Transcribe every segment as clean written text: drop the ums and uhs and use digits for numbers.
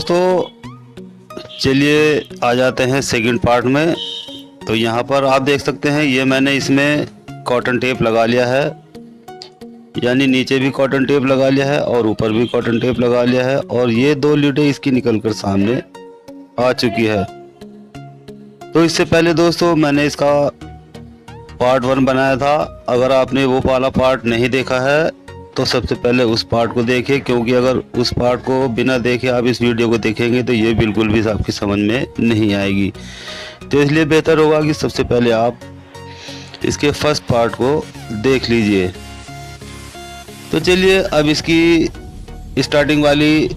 दोस्तों चलिए आ जाते हैं सेकंड पार्ट में। तो यहाँ पर आप देख सकते हैं ये मैंने इसमें कॉटन टेप लगा लिया है, यानी नीचे भी कॉटन टेप लगा लिया है और ऊपर भी कॉटन टेप लगा लिया है, और ये 2 लीडें इसकी निकलकर सामने आ चुकी है। तो इससे पहले दोस्तों मैंने इसका पार्ट 1 बनाया था। अगर आपने वो वाला पार्ट नहीं देखा है तो सबसे पहले उस पार्ट को देखिए, क्योंकि अगर उस पार्ट को बिना देखे आप इस वीडियो को देखेंगे तो ये बिल्कुल भी आपकी समझ में नहीं आएगी। तो इसलिए बेहतर होगा कि सबसे पहले आप इसके फर्स्ट पार्ट को देख लीजिए। तो चलिए अब इसकी स्टार्टिंग वाली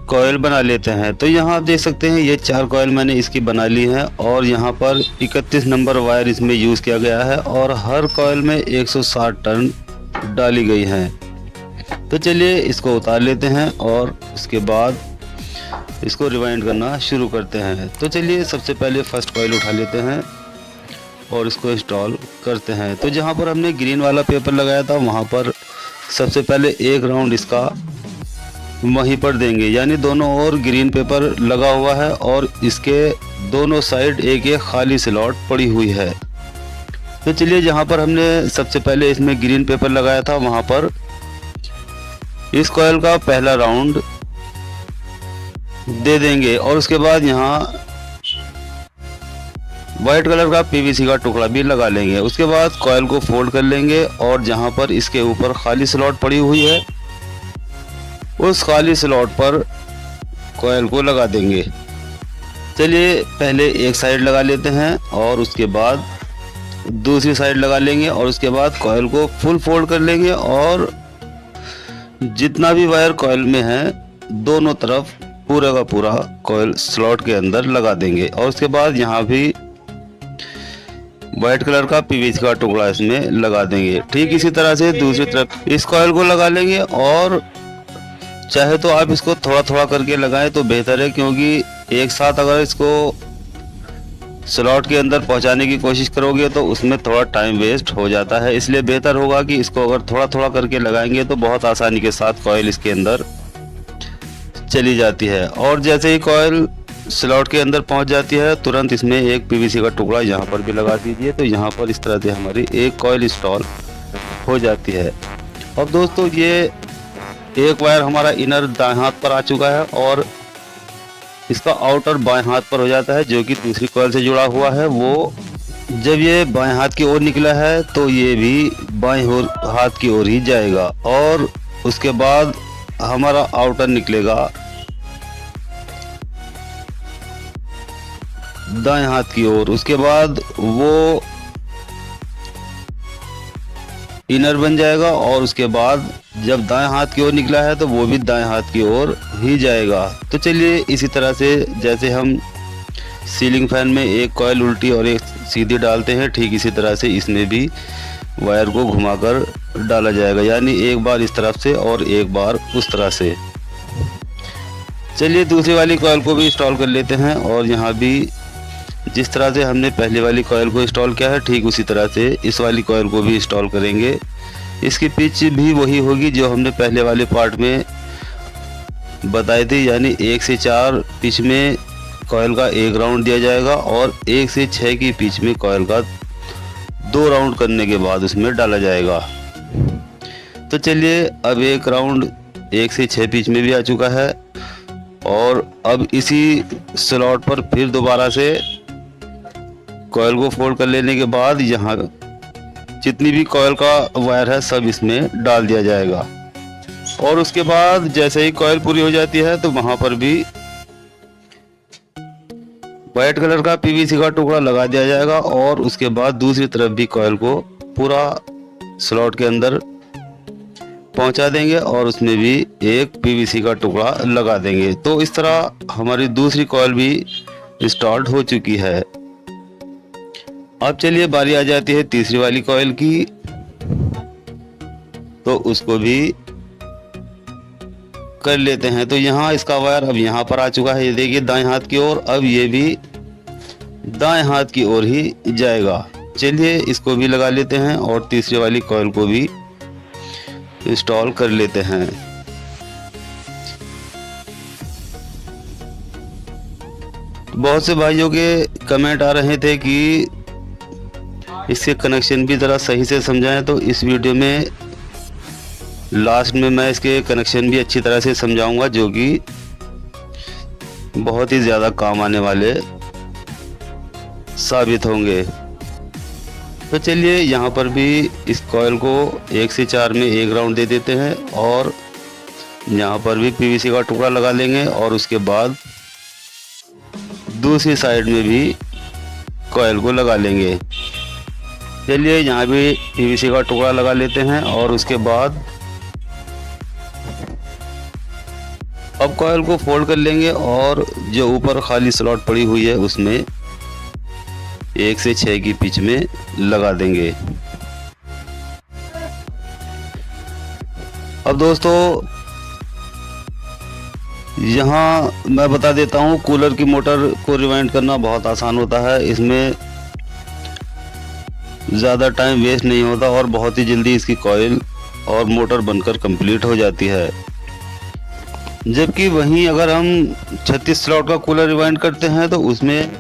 कॉयल बना लेते हैं। तो यहाँ आप देख सकते हैं ये 4 कॉयल मैंने इसकी बना ली हैं, और यहाँ पर 31 नंबर वायर इसमें यूज़ किया गया है, और हर कॉयल में 160 टर्न डाली गई हैं। तो चलिए इसको उतार लेते हैं और उसके बाद इसको रिवाइंड करना शुरू करते हैं। तो चलिए सबसे पहले फर्स्ट कॉयल उठा लेते हैं और इसको इंस्टॉल करते हैं। तो जहाँ पर हमने ग्रीन वाला पेपर लगाया था वहाँ पर सबसे पहले एक राउंड इसका वहीं पर देंगे, यानी दोनों ओर ग्रीन पेपर लगा हुआ है और इसके दोनों साइड एक एक खाली स्लॉट पड़ी हुई है। तो चलिए जहाँ पर हमने सबसे पहले इसमें ग्रीन पेपर लगाया था वहाँ पर इस कॉयल का पहला राउंड दे देंगे, और उसके बाद यहाँ वाइट कलर का पीवीसी का टुकड़ा भी लगा लेंगे। उसके बाद कॉयल को फोल्ड कर लेंगे और जहाँ पर इसके ऊपर खाली स्लॉट पड़ी हुई है उस खाली स्लॉट पर कॉयल को लगा देंगे। चलिए पहले एक साइड लगा लेते हैं और उसके बाद दूसरी साइड लगा लेंगे, और उसके बाद कॉयल को फुल फोल्ड कर लेंगे और जितना भी वायर कॉयल में है दोनों तरफ पूरा का पूरा कॉयल स्लॉट के अंदर लगा देंगे, और उसके बाद यहाँ भी वाइट कलर का पीवीसी का टुकड़ा इसमें लगा देंगे। ठीक इसी तरह से दूसरी तरफ इस कॉयल को लगा लेंगे, और चाहे तो आप इसको थोड़ा थोड़ा करके लगाएं तो बेहतर है, क्योंकि एक साथ अगर इसको स्लॉट के अंदर पहुंचाने की कोशिश करोगे तो उसमें थोड़ा टाइम वेस्ट हो जाता है। इसलिए बेहतर होगा कि इसको अगर थोड़ा थोड़ा करके लगाएंगे तो बहुत आसानी के साथ कॉयल इसके अंदर चली जाती है। और जैसे ही कॉयल स्लॉट के अंदर पहुंच जाती है तुरंत इसमें एक पीवीसी का टुकड़ा यहाँ पर भी लगा दीजिए। तो यहाँ पर इस तरह से हमारी एक कॉयल इंस्टॉल हो जाती है। अब दोस्तों ये एक वायर हमारा इनर दाएं हाथ पर आ चुका है और इसका आउटर बाएं हाथ पर हो जाता है, जो कि दूसरी कॉइल से जुड़ा हुआ है। वो जब ये बाएं हाथ की ओर निकला है तो ये भी बाएं हाथ की ओर ही जाएगा, और उसके बाद हमारा आउटर निकलेगा दाएं हाथ की ओर। उसके बाद वो इनर बन जाएगा, और उसके बाद जब दाएं हाथ की ओर निकला है तो वो भी दाएं हाथ की ओर ही जाएगा। तो चलिए इसी तरह से जैसे हम सीलिंग फैन में एक कॉइल उल्टी और एक सीधी डालते हैं, ठीक इसी तरह से इसमें भी वायर को घुमाकर डाला जाएगा, यानी एक बार इस तरफ से और एक बार उस तरह से। चलिए दूसरी वाली कॉइल को भी इंस्टॉल कर लेते हैं, और यहाँ भी जिस तरह से हमने पहले वाली कॉइल को इंस्टॉल किया है ठीक उसी तरह से इस वाली कॉइल को भी इंस्टॉल करेंगे। इसकी पिच भी वही होगी जो हमने पहले वाले पार्ट में बताई थी, यानी 1 से 4 पिच में कॉइल का 1 राउंड दिया जाएगा, और 1 से 6 की पिच में कॉइल का 2 राउंड करने के बाद उसमें डाला जाएगा। तो चलिए अब 1 राउंड 1 से 6 पिच में भी आ चुका है, और अब इसी स्लॉट पर फिर दोबारा से कॉइल को फोल्ड कर लेने के बाद यहाँ जितनी भी कॉइल का वायर है सब इसमें डाल दिया जाएगा, और उसके बाद जैसे ही कॉइल पूरी हो जाती है तो वहां पर भी वाइट कलर का पीवीसी का टुकड़ा लगा दिया जाएगा, और उसके बाद दूसरी तरफ भी कॉइल को पूरा स्लॉट के अंदर पहुंचा देंगे और उसमें भी एक पीवीसी का टुकड़ा लगा देंगे। तो इस तरह हमारी दूसरी कॉइल भी इंस्टॉल्ड हो चुकी है। अब चलिए बारी आ जाती है तीसरी वाली कॉइल की, तो उसको भी कर लेते हैं। तो यहाँ इसका वायर अब यहाँ पर आ चुका है, ये देखिए दाएं हाथ की ओर, अब ये भी दाएं हाथ की ओर ही जाएगा। चलिए इसको भी लगा लेते हैं और तीसरी वाली कॉइल को भी इंस्टॉल कर लेते हैं। बहुत से भाइयों के कमेंट आ रहे थे कि इसके कनेक्शन भी ज़रा सही से समझाएं, तो इस वीडियो में लास्ट में मैं इसके कनेक्शन भी अच्छी तरह से समझाऊंगा, जो कि बहुत ही ज़्यादा काम आने वाले साबित होंगे। तो चलिए यहाँ पर भी इस कॉइल को 1 से 4 में एक राउंड दे देते हैं और यहाँ पर भी पीवीसी का टुकड़ा लगा लेंगे और उसके बाद दूसरी साइड में भी कॉइल को लगा लेंगे। चलिए यहाँ भी पीवीसी का टुकड़ा लगा लेते हैं और उसके बाद अब कॉइल को फोल्ड कर लेंगे और जो ऊपर खाली स्लॉट पड़ी हुई है उसमें 1 से 6 की पिच में लगा देंगे। अब दोस्तों यहाँ मैं बता देता हूँ, कूलर की मोटर को रिवाइंड करना बहुत आसान होता है। इसमें ज़्यादा टाइम वेस्ट नहीं होता और बहुत ही जल्दी इसकी कॉइल और मोटर बनकर कंप्लीट हो जाती है। जबकि वहीं अगर हम 36 स्लॉट का कूलर रिवाइंड करते हैं तो उसमें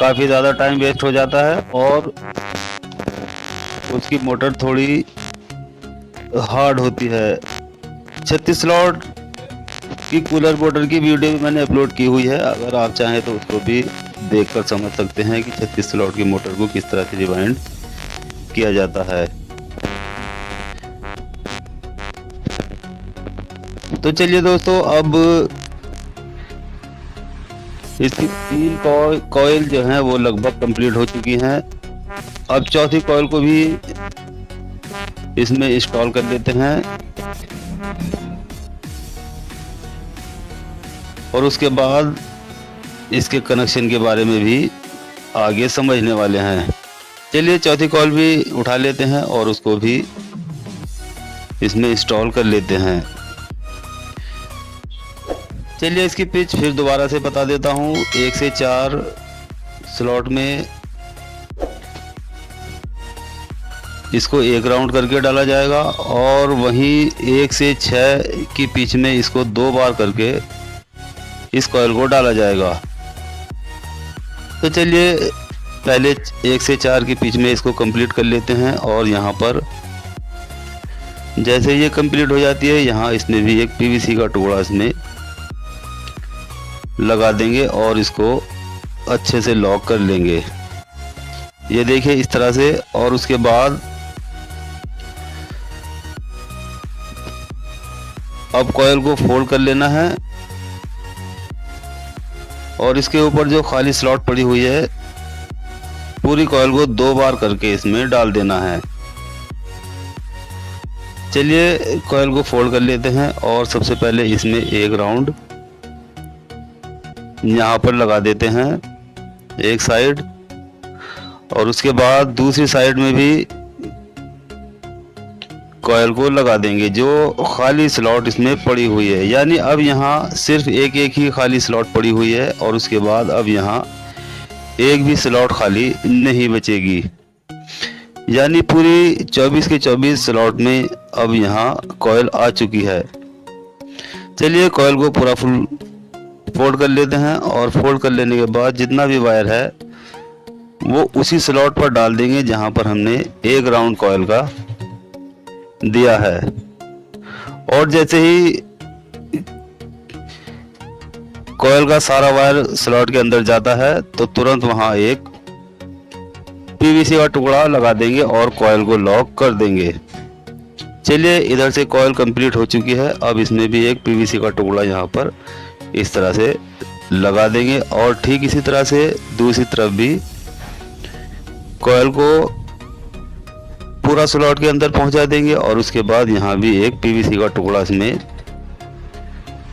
काफ़ी ज़्यादा टाइम वेस्ट हो जाता है और उसकी मोटर थोड़ी हार्ड होती है। 36 स्लॉट की कूलर मोटर की वीडियो भी मैंने अपलोड की हुई है, अगर आप चाहें तो उसको भी देखकर समझ सकते हैं कि 36 स्लॉट की मोटर को किस तरह से रिवाइंड किया जाता है। तो चलिए दोस्तों, अब इसकी 3 कॉइल जो हैं वो लगभग कंप्लीट हो चुकी हैं। अब चौथी कॉइल को भी इसमें इंस्टॉल कर लेते हैं और उसके बाद इसके कनेक्शन के बारे में भी आगे समझने वाले हैं। चलिए चौथी कॉइल भी उठा लेते हैं और उसको भी इसमें इंस्टॉल कर लेते हैं। चलिए इसकी पिच फिर दोबारा से बता देता हूँ। 1 से 4 स्लॉट में इसको एक राउंड करके डाला जाएगा और वहीं 1 से 6 की पिच में इसको 2 बार करके इस कॉइल को डाला जाएगा। तो चलिए पहले 1 से 4 की पिच में इसको कंप्लीट कर लेते हैं और यहाँ पर जैसे ये कंप्लीट हो जाती है, यहाँ इसमें भी एक पीवीसी का टुकड़ा इसमें लगा देंगे और इसको अच्छे से लॉक कर लेंगे। ये देखिए इस तरह से। और उसके बाद अब कॉइल को फोल्ड कर लेना है और इसके ऊपर जो खाली स्लॉट पड़ी हुई है पूरी कॉइल को 2 बार करके इसमें डाल देना है। चलिए कॉइल को फोल्ड कर लेते हैं और सबसे पहले इसमें एक राउंड यहाँ पर लगा देते हैं एक साइड और उसके बाद दूसरी साइड में भी कॉइल को लगा देंगे जो खाली स्लॉट इसमें पड़ी हुई है। यानी अब यहाँ सिर्फ एक ही खाली स्लॉट पड़ी हुई है और उसके बाद अब यहाँ एक भी स्लॉट खाली नहीं बचेगी। यानी पूरी 24 के 24 स्लॉट में अब यहाँ कॉइल आ चुकी है। चलिए कॉइल को पूरा फुल फोल्ड कर लेते हैं और फोल्ड कर लेने के बाद जितना भी वायर है वो उसी स्लॉट पर डाल देंगे जहां पर हमने एक राउंड कॉइल का दिया है। और जैसे ही कॉइल का सारा वायर स्लॉट के अंदर जाता है तो तुरंत वहां एक पीवीसी का टुकड़ा लगा देंगे और कॉइल को लॉक कर देंगे। चलिए इधर से कॉइल कंप्लीट हो चुकी है। अब इसमें भी एक पीवीसी का टुकड़ा यहाँ पर इस तरह से लगा देंगे और ठीक इसी तरह से दूसरी तरफ भी कॉइल को पूरा स्लॉट के अंदर पहुंचा देंगे और उसके बाद यहाँ भी एक पीवीसी का टुकड़ा इसमें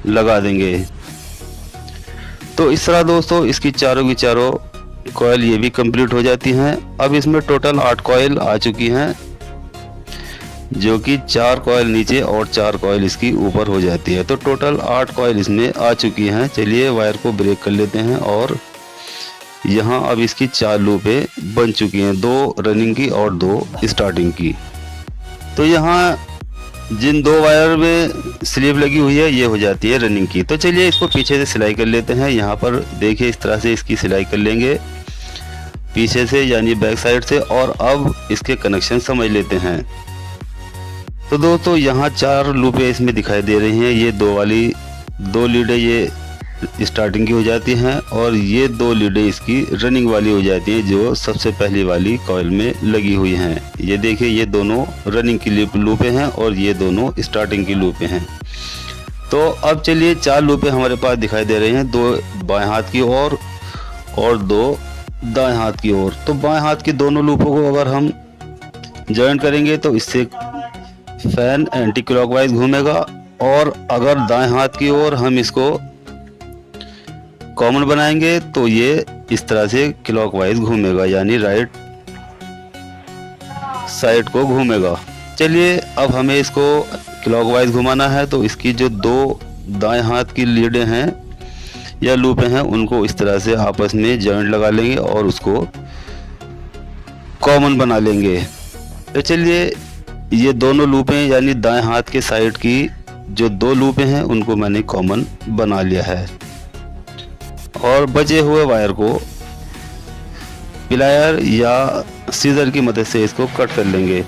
लगा देंगे। तो इस तरह दोस्तों इसकी चारों की चारों कॉइल ये भी कंप्लीट हो जाती हैं। अब इसमें टोटल 8 कॉइल आ चुकी हैं, जो कि 4 कॉइल नीचे और 4 कॉइल इसकी ऊपर हो जाती है। तो टोटल 8 कॉइल इसमें आ चुकी हैं। चलिए वायर को ब्रेक कर लेते हैं और यहाँ अब इसकी 4 लूपें बन चुकी हैं, 2 रनिंग की और 2 स्टार्टिंग की। तो यहाँ जिन दो वायर में स्लीव लगी हुई है ये हो जाती है रनिंग की। तो चलिए इसको पीछे से सिलाई कर लेते हैं। यहाँ पर देखिए इस तरह से इसकी सिलाई कर लेंगे पीछे से यानी बैक साइड से। और अब इसके कनेक्शन समझ लेते हैं। तो दोस्तों यहाँ 4 लूपें इसमें दिखाई दे रही हैं। ये दो लीडें ये स्टार्टिंग की हो जाती हैं और ये 2 लीडें इसकी रनिंग वाली हो जाती हैं जो सबसे पहली वाली कॉइल में लगी हुई हैं। ये देखिए ये दोनों रनिंग की लूपें हैं और ये दोनों स्टार्टिंग की लूपें हैं। तो अब चलिए 4 लूपें हमारे पास दिखाई दे रही हैं, 2 बाएं हाथ की ओर और 2 दाएं हाथ की ओर। तो बाएं हाथ की दोनों लूपों को अगर हम जॉइंट करेंगे तो इससे फैन एंटी क्लॉकवाइज घूमेगा। और अगर दाएं हाथ की ओर हम इसको कॉमन बनाएंगे तो ये इस तरह से क्लॉकवाइज घूमेगा यानी राइट साइड को घूमेगा। चलिए अब हमें इसको क्लॉकवाइज घुमाना है तो इसकी जो 2 दाएं हाथ की लीडें हैं या लूपें हैं उनको इस तरह से आपस में जॉइंट लगा लेंगे और उसको कॉमन बना लेंगे। तो चलिए ये दोनों लूपें यानी दाएं हाथ के साइड की जो 2 लूपें हैं उनको मैंने कॉमन बना लिया है। और बचे हुए वायर को प्लायर या सीजर की मदद से इसको कट कर लेंगे।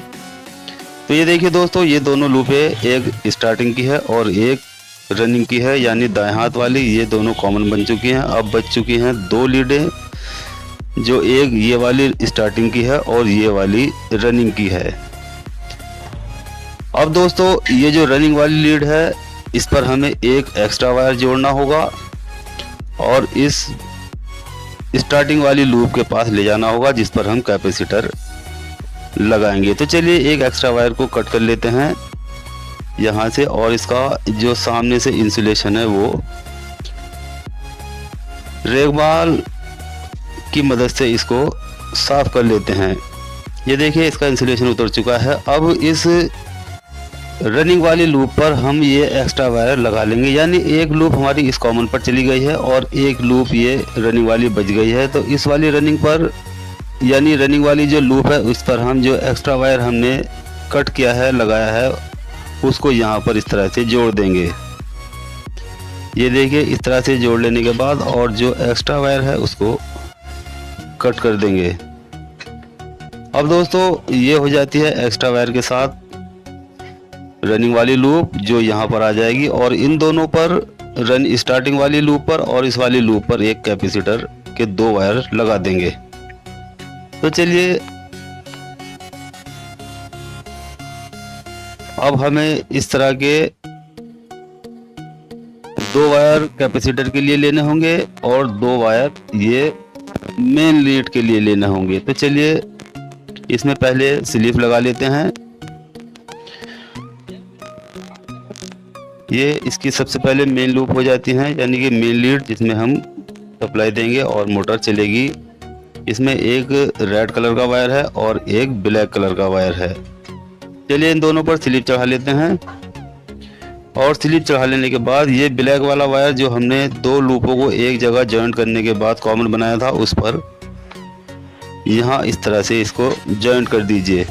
तो ये देखिए दोस्तों ये दोनों लूपें एक स्टार्टिंग की है और एक रनिंग की है यानी दाएं हाथ वाली। ये दोनों कॉमन बन चुकी हैं। अब बच चुकी हैं 2 लीडें जो एक ये वाली स्टार्टिंग की है और ये वाली रनिंग की है। अब दोस्तों ये जो रनिंग वाली लीड है इस पर हमें एक एक्स्ट्रा वायर जोड़ना होगा और इस स्टार्टिंग वाली लूप के पास ले जाना होगा जिस पर हम कैपेसिटर लगाएंगे। तो चलिए एक एक्स्ट्रा वायर को कट कर लेते हैं यहाँ से और इसका जो सामने से इंसुलेशन है वो रेगमाल की मदद से इसको साफ कर लेते हैं। ये देखिए इसका इंसुलेशन उतर चुका है। अब इस रनिंग वाली लूप पर हम ये एक्स्ट्रा वायर लगा लेंगे यानी एक लूप हमारी इस कॉमन पर चली गई है और एक लूप ये रनिंग वाली बच गई है। तो इस वाली रनिंग पर यानी रनिंग वाली जो लूप है उस पर हम जो एक्स्ट्रा वायर हमने कट किया है लगाया है उसको यहाँ पर इस तरह से जोड़ देंगे। ये देखिए इस तरह से जोड़ लेने के बाद और जो एक्स्ट्रा वायर है उसको कट कर देंगे। अब दोस्तों ये हो जाती है एक्स्ट्रा वायर के साथ रनिंग वाली लूप जो यहाँ पर आ जाएगी और इन दोनों पर स्टार्टिंग वाली लूप पर और इस वाली लूप पर एक कैपेसिटर के 2 वायर लगा देंगे। तो चलिए अब हमें इस तरह के 2 वायर कैपेसिटर के लिए लेने होंगे और 2 वायर ये मेन लीड के लिए लेने होंगे। तो चलिए इसमें पहले स्लीव लगा लेते हैं। ये इसकी सबसे पहले मेन लूप हो जाती है यानी कि मेन लीड जिसमें हम सप्लाई देंगे और मोटर चलेगी। इसमें एक रेड कलर का वायर है और एक ब्लैक कलर का वायर है। चलिए इन दोनों पर स्लीव चढ़ा लेते हैं और स्लीव चढ़ा लेने के बाद ये ब्लैक वाला वायर जो हमने 2 लूपों को एक जगह जॉइंट करने के बाद कॉमन बनाया था उस पर यहाँ इस तरह से इसको जॉइंट कर दीजिए।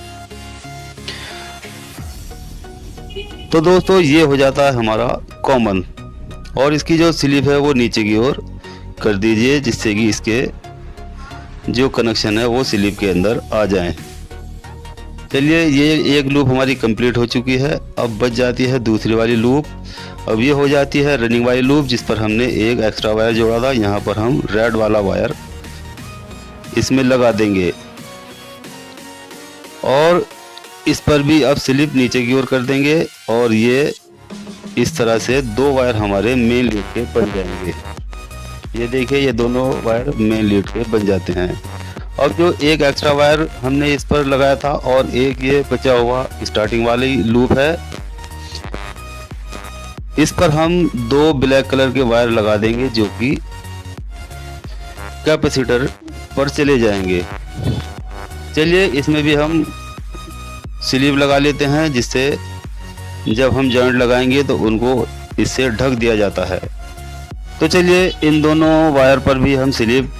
तो दोस्तों ये हो जाता है हमारा कॉमन और इसकी जो स्लीव है वो नीचे की ओर कर दीजिए जिससे कि इसके जो कनेक्शन है वो स्लीव के अंदर आ जाएं। चलिए ये एक लूप हमारी कंप्लीट हो चुकी है। अब बच जाती है दूसरी वाली लूप। अब ये हो जाती है रनिंग वाली लूप जिस पर हमने एक एक्स्ट्रा वायर जोड़ा था। यहाँ पर हम रेड वाला वायर इसमें लगा देंगे और इस पर भी अब स्लिप नीचे की ओर कर देंगे और ये इस तरह से 2 वायर हमारे मेन लीड के बन जाएंगे। ये देखिए ये दोनों वायर मेन लीड के बन जाते हैं। अब जो एक एक्स्ट्रा वायर हमने इस पर लगाया था और एक ये बचा हुआ स्टार्टिंग वाली लूप है इस पर हम 2 ब्लैक कलर के वायर लगा देंगे जो कि कैपेसिटर पर चले जाएंगे। चलिए इसमें भी हम स्लीव लगा लेते हैं जिससे जब हम जॉइंट लगाएंगे तो उनको इससे ढक दिया जाता है। तो चलिए इन दोनों वायर पर भी हम स्लीव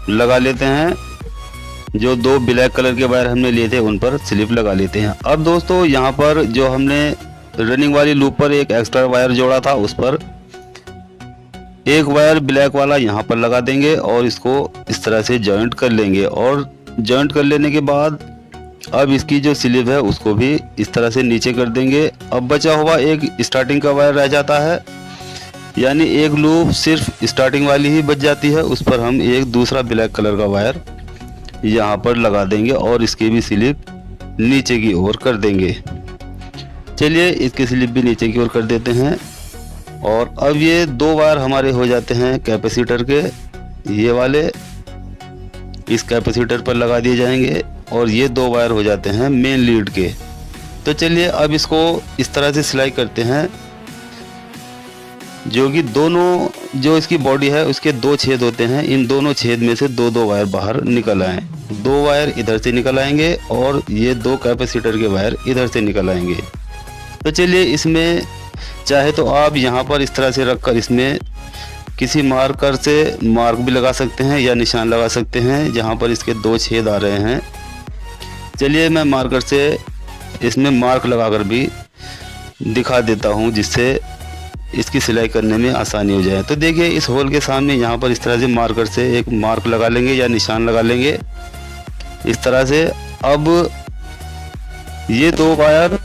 लगा लेते हैं। जो 2 ब्लैक कलर के वायर हमने लिए थे उन पर स्लीव लगा लेते हैं। अब दोस्तों यहाँ पर जो हमने रनिंग वाली लूप पर एक एक्स्ट्रा वायर जोड़ा था, उस पर एक वायर ब्लैक वाला यहाँ पर लगा देंगे और इसको इस तरह से जॉइंट कर लेंगे। और जॉइंट कर लेने के बाद अब इसकी जो स्लीव है उसको भी इस तरह से नीचे कर देंगे। अब बचा हुआ एक स्टार्टिंग का वायर रह जाता है, यानी एक लूप सिर्फ स्टार्टिंग वाली ही बच जाती है, उस पर हम एक दूसरा ब्लैक कलर का वायर यहाँ पर लगा देंगे और इसकी भी स्लिप नीचे की ओर कर देंगे। चलिए इसकी स्लिप भी नीचे की ओर कर देते हैं। और अब ये दो वायर हमारे हो जाते हैं कैपेसिटर के, ये वाले इस कैपेसिटर पर लगा दिए जाएंगे और ये दो वायर हो जाते हैं मेन लीड के। तो चलिए अब इसको इस तरह से सिलाई करते हैं, जो कि दोनों जो इसकी बॉडी है उसके दो छेद होते हैं, इन दोनों छेद में से दो दो वायर बाहर निकल आए। दो वायर इधर से निकल आएंगे और ये दो कैपेसिटर के वायर इधर से निकल आएंगे। तो चलिए इसमें चाहे तो आप यहाँ पर इस तरह से रखकर इसमें किसी मार्कर से मार्क भी लगा सकते हैं या निशान लगा सकते हैं जहाँ पर इसके दो छेद आ रहे हैं। चलिए मैं मार्कर से इसमें मार्क लगाकर भी दिखा देता हूँ, जिससे इसकी सिलाई करने में आसानी हो जाए। तो देखिए इस होल के सामने यहाँ पर इस तरह से मार्कर से एक मार्क लगा लेंगे या निशान लगा लेंगे इस तरह से। अब ये दो वायर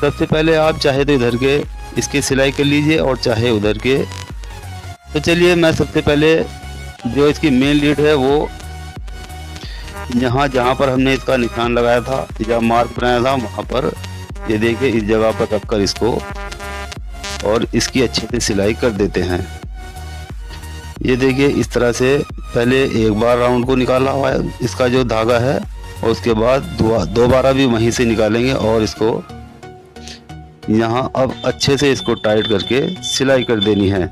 सबसे पहले आप चाहे तो इधर के इसकी सिलाई कर लीजिए और चाहे उधर के। तो चलिए मैं सबसे पहले जो इसकी मेन लीड है वो यहाँ जहाँ पर हमने इसका निशान लगाया था या मार्क बनाया था वहाँ पर ये देखिए इस जगह पर रखकर इसको और इसकी अच्छे से सिलाई कर देते हैं। ये देखिए इस तरह से पहले एक बार राउंड को निकाला हुआ है इसका जो धागा है और उसके बाद दोबारा भी वहीं से निकालेंगे और इसको यहाँ अब अच्छे से इसको टाइट करके सिलाई कर देनी है।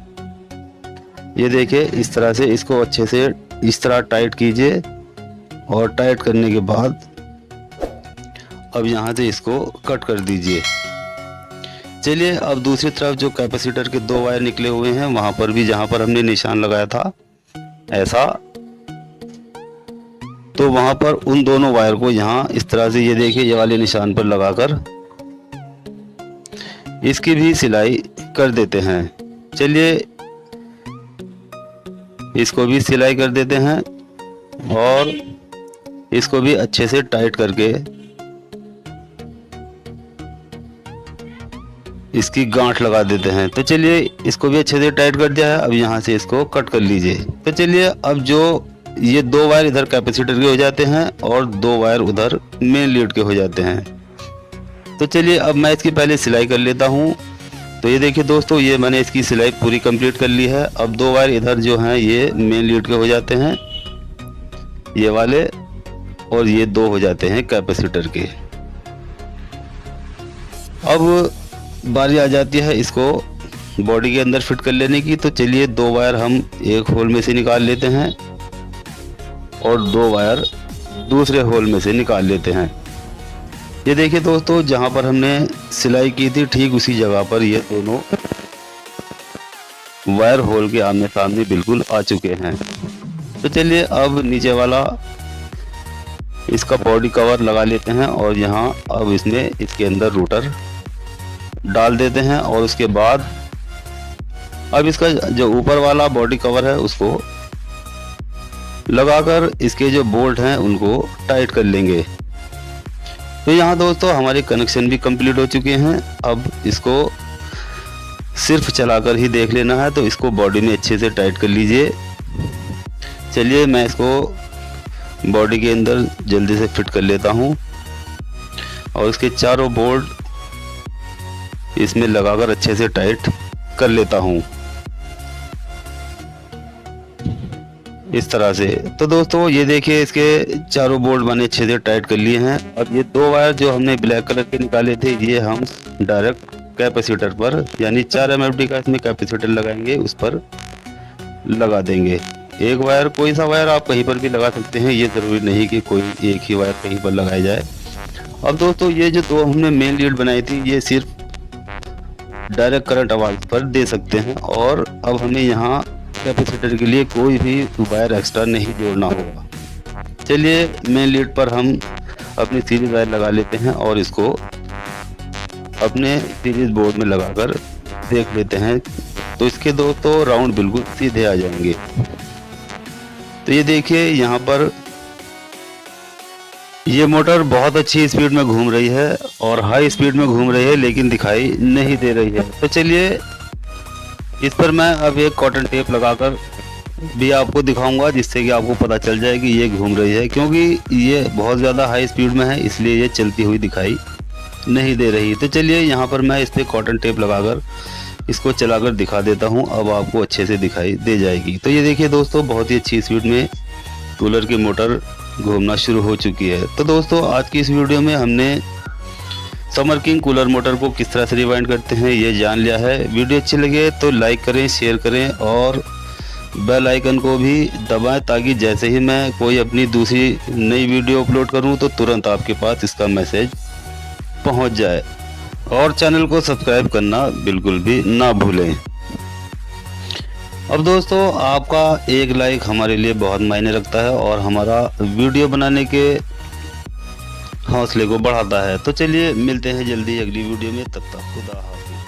ये देखिए इस तरह से इसको अच्छे से इस तरह टाइट कीजिए और टाइट करने के बाद अब यहाँ से इसको कट कर दीजिए। चलिए अब दूसरी तरफ जो कैपेसिटर के दो वायर निकले हुए हैं वहाँ पर भी जहाँ पर हमने निशान लगाया था ऐसा, तो वहाँ पर उन दोनों वायर को यहाँ इस तरह से ये देखिए ये वाले निशान पर लगाकर इसकी भी सिलाई कर देते हैं। चलिए इसको भी सिलाई कर देते हैं और इसको भी अच्छे से टाइट करके इसकी गांठ लगा देते हैं। तो चलिए इसको भी अच्छे से टाइट कर दिया है, अब यहाँ से इसको कट कर लीजिए। तो चलिए अब जो ये दो वायर इधर कैपेसिटर के हो जाते हैं और दो वायर उधर मेन लीड के हो जाते हैं। तो चलिए अब मैं इसकी पहले सिलाई कर लेता हूँ। तो ये देखिए दोस्तों ये मैंने इसकी सिलाई पूरी कंप्लीट कर ली है। अब दो वायर इधर जो हैं ये मेन लीड के हो जाते हैं ये वाले, और ये दो हो जाते हैं कैपेसिटर के। अब बारी आ जाती है इसको बॉडी के अंदर फिट कर लेने की। तो चलिए दो वायर हम एक होल में से निकाल लेते हैं और दो वायर दूसरे होल में से निकाल लेते हैं। ये देखिए दोस्तों जहाँ पर हमने सिलाई की थी ठीक उसी जगह पर ये दोनों वायर होल के आमने सामने बिल्कुल आ चुके हैं। तो चलिए अब नीचे वाला इसका बॉडी कवर लगा लेते हैं और यहाँ अब इसमें इसके अंदर रूटर डाल देते हैं और उसके बाद अब इसका जो ऊपर वाला बॉडी कवर है उसको लगाकर इसके जो बोल्ट हैं उनको टाइट कर लेंगे। तो यहाँ दोस्तों हमारे कनेक्शन भी कंप्लीट हो चुके हैं। अब इसको सिर्फ चलाकर ही देख लेना है, तो इसको बॉडी में अच्छे से टाइट कर लीजिए। चलिए मैं इसको बॉडी के अंदर जल्दी से फिट कर लेता हूँ और इसके चारों बोल्ट इसमें लगाकर अच्छे से टाइट कर लेता हूँ इस तरह से। तो दोस्तों ये देखिए इसके चारों बोल्ट मैंने अच्छे से टाइट कर लिए हैं। अब ये दो वायर जो हमने ब्लैक कलर के निकाले थे ये हम डायरेक्ट कैपेसिटर पर यानी 4 MFD का इसमें कैपेसिटर लगाएंगे उस पर लगा देंगे। एक वायर कोई सा वायर आप कहीं पर भी लगा सकते हैं, ये ज़रूरी नहीं कि कोई एक ही वायर कहीं पर लगाया जाए। अब दोस्तों ये जो दो हमने मेन लीड बनाई थी ये सिर्फ डायरेक्ट करंट आवाज़ पर दे सकते हैं और अब हमें यहाँ कैपेसिटर के लिए कोई भी वायर एक्स्ट्रा नहीं जोड़ना होगा। चलिए मेन लीड पर हम अपनी सीरीज वायर लगा लेते हैं और इसको अपने सीरीज बोर्ड में लगाकर देख लेते हैं। तो इसके दोस्तों राउंड बिल्कुल सीधे आ जाएंगे। तो ये देखिए यहाँ पर ये मोटर बहुत अच्छी स्पीड में घूम रही है और हाई स्पीड में घूम रही है, लेकिन दिखाई नहीं दे रही है। तो चलिए इस पर मैं अब एक कॉटन टेप लगाकर भी आपको दिखाऊंगा, जिससे कि आपको पता चल जाए कि ये घूम रही है। क्योंकि ये बहुत ज़्यादा हाई स्पीड में है, इसलिए ये चलती हुई दिखाई नहीं दे रही। तो चलिए यहाँ पर मैं इस पर कॉटन टेप लगाकर इसको चलाकर दिखा देता हूँ, अब आपको अच्छे से दिखाई दे जाएगी। तो ये देखिए दोस्तों, बहुत ही अच्छी स्पीड में कूलर की मोटर घूमना शुरू हो चुकी है। तो दोस्तों आज की इस वीडियो में हमने समर किंग कूलर मोटर को किस तरह से रिवाइंड करते हैं ये जान लिया है। वीडियो अच्छी लगे तो लाइक करें, शेयर करें और बेल आइकन को भी दबाएं, ताकि जैसे ही मैं कोई अपनी दूसरी नई वीडियो अपलोड करूं तो तुरंत आपके पास इसका मैसेज पहुंच जाए। और चैनल को सब्सक्राइब करना बिल्कुल भी ना भूलें। अब दोस्तों आपका एक लाइक हमारे लिए बहुत मायने रखता है और हमारा वीडियो बनाने के हौसले को बढ़ाता है। तो चलिए मिलते हैं जल्दी अगली वीडियो में, तब तक खुदा हाफिज़।